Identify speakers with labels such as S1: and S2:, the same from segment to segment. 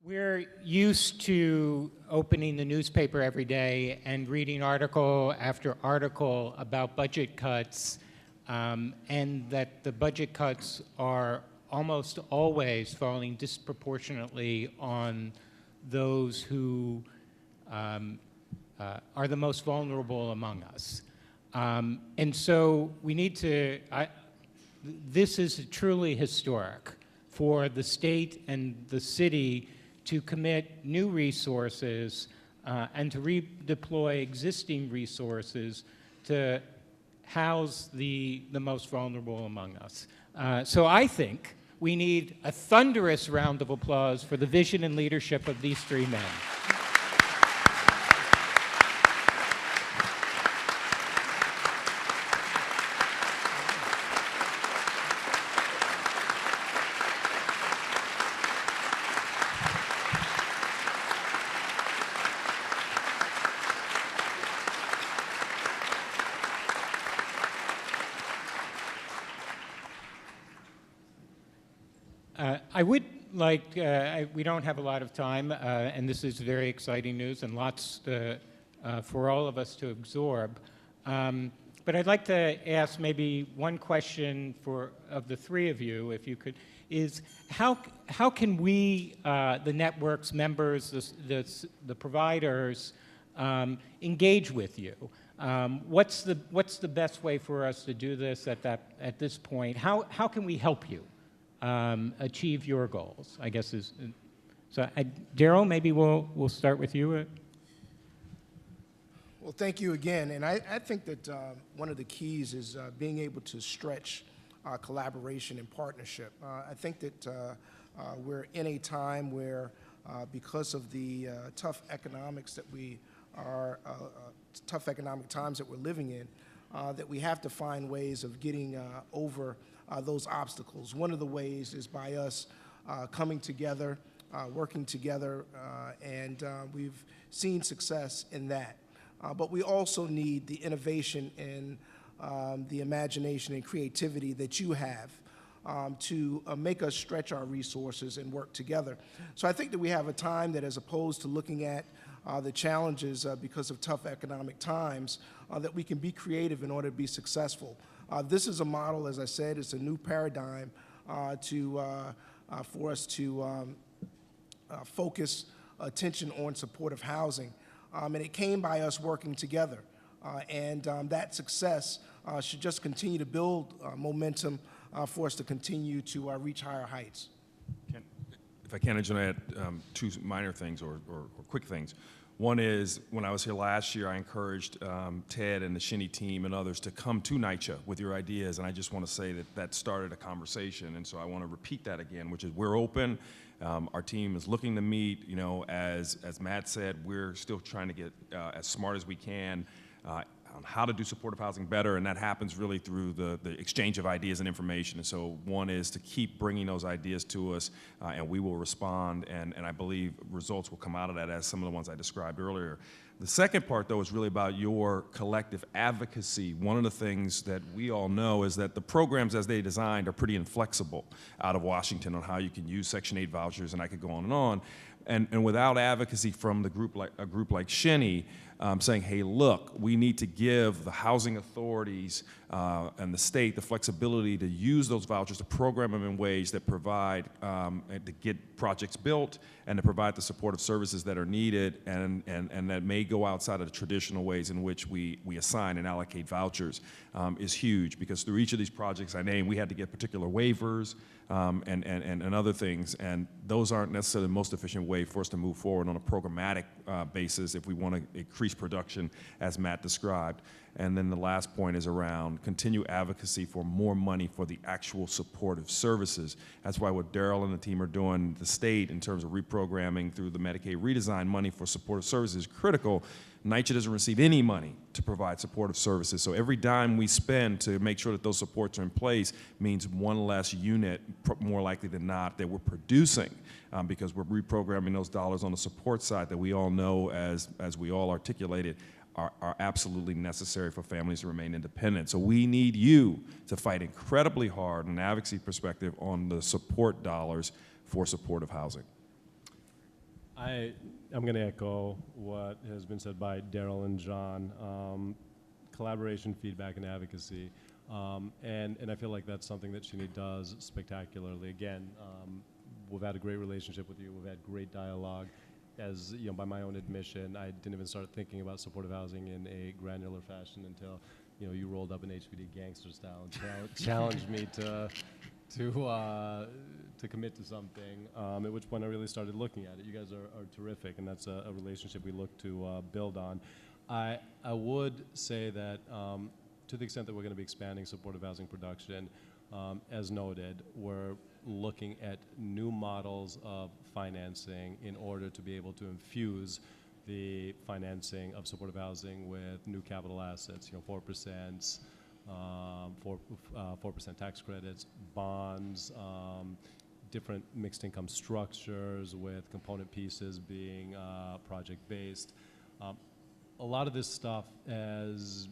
S1: We're used to opening the newspaper every day and reading article after article about budget cuts, and that the budget cuts are almost always falling disproportionately on those who are the most vulnerable among us. And so we need to, this is truly historic for the state and the city to commit new resources and to redeploy existing resources to house the most vulnerable among us. So I think we need a thunderous round of applause for the vision and leadership of these three men. I would like, we don't have a lot of time, and this is very exciting news and lots for all of us to absorb. But I'd like to ask maybe one question of the three of you, if you could, is how can we, the network's members, the providers, engage with you? What's the best way for us to do this at this point? How can we help you achieve your goals, I guess is. So Darryl, maybe we'll start with you.
S2: Well, thank you again. And I think that one of the keys is being able to stretch collaboration and partnership. I think that we're in a time where because of the tough economic times that we're living in, that we have to find ways of getting over those obstacles. One of the ways is by us coming together, working together, and we've seen success in that. But we also need the innovation and the imagination and creativity that you have to make us stretch our resources and work together. So I think that we have a time that, as opposed to looking at the challenges because of tough economic times, that we can be creative in order to be successful. This is a model, as I said, it's a new paradigm for us to focus attention on supportive housing. And it came by us working together. And that success should just continue to build momentum for us to continue to reach higher heights.
S3: If I can, I just want to add two minor things or quick things. One is, when I was here last year, I encouraged Ted and the Shinny team and others to come to NYCHA with your ideas, and I just want to say that started a conversation, and so I want to repeat that again, which is we're open. Our team is looking to meet. You know, as Matt said, we're still trying to get as smart as we can on how to do supportive housing better, and that happens really through the exchange of ideas and information. And so one is to keep bringing those ideas to us, and we will respond, and I believe results will come out of that, as some of the ones I described earlier. The second part, though, is really about your collective advocacy. One of the things that we all know is that the programs as they designed are pretty inflexible out of Washington on how you can use Section 8 vouchers, and I could go on and on. And without advocacy from a group like Shinny, saying, hey, look, we need to give the housing authorities and the state the flexibility to use those vouchers to program them in ways that provide, to get projects built and to provide the supportive services that are needed, and that may go outside of the traditional ways in which we assign and allocate vouchers, is huge, because through each of these projects I named, we had to get particular waivers and other things, and those aren't necessarily the most efficient way for us to move forward on a programmatic basis if we want to increase production, as Matt described. And then the last point is around continued advocacy for more money for the actual supportive services. That's why what Darryl and the team are doing, the state, in terms of reprogramming through the Medicaid redesign money for supportive services, is critical. NYCHA doesn't receive any money to provide supportive services. So every dime we spend to make sure that those supports are in place means one less unit, more likely than not, that we're producing, because we're reprogramming those dollars on the support side that we all know, as we all articulated, are absolutely necessary for families to remain independent. So we need you to fight incredibly hard in an advocacy perspective on the support dollars for supportive housing.
S4: I'm going to echo what has been said by Darryl and John. Collaboration, feedback, and advocacy. And I feel like that's something that Shinny does spectacularly. Again, we've had a great relationship with you. We've had great dialogue. As you know, by my own admission, I didn't even start thinking about supportive housing in a granular fashion until you rolled up in HPD gangster style and challenged me to commit to something. At which point I really started looking at it. You guys are terrific, and that's a relationship we look to build on. I would say that to the extent that we're going to be expanding supportive housing production, as noted, we're looking at new models of financing in order to be able to infuse the financing of supportive housing with new capital assets, 4%, 4% tax credits, bonds, different mixed income structures with component pieces being project-based. A lot of this stuff has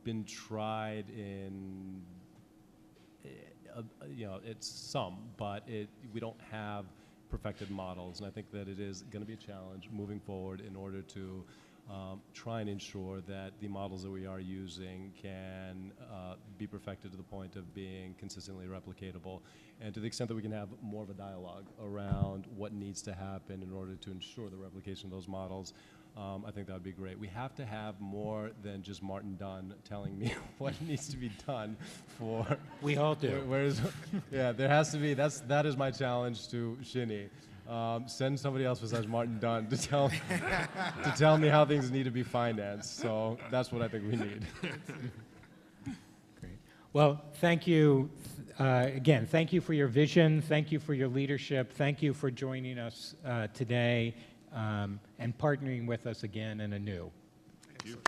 S4: been tried in it's some, but we don't have perfected models, and I think that it is going to be a challenge moving forward in order to try and ensure that the models that we are using can be perfected to the point of being consistently replicatable, and to the extent that we can have more of a dialogue around what needs to happen in order to ensure the replication of those models. I think that would be great. We have to have more than just Martin Dunn telling me what needs to be done for.
S1: We all do.
S4: Yeah, there has to be. That is my challenge to Shinny. Send somebody else besides Martin Dunn to tell me how things need to be financed. So that's what I think we need.
S1: Great. Well, thank you. Again, thank you for your vision. Thank you for your leadership. Thank you for joining us today and partnering with us again and anew.
S3: Thank you.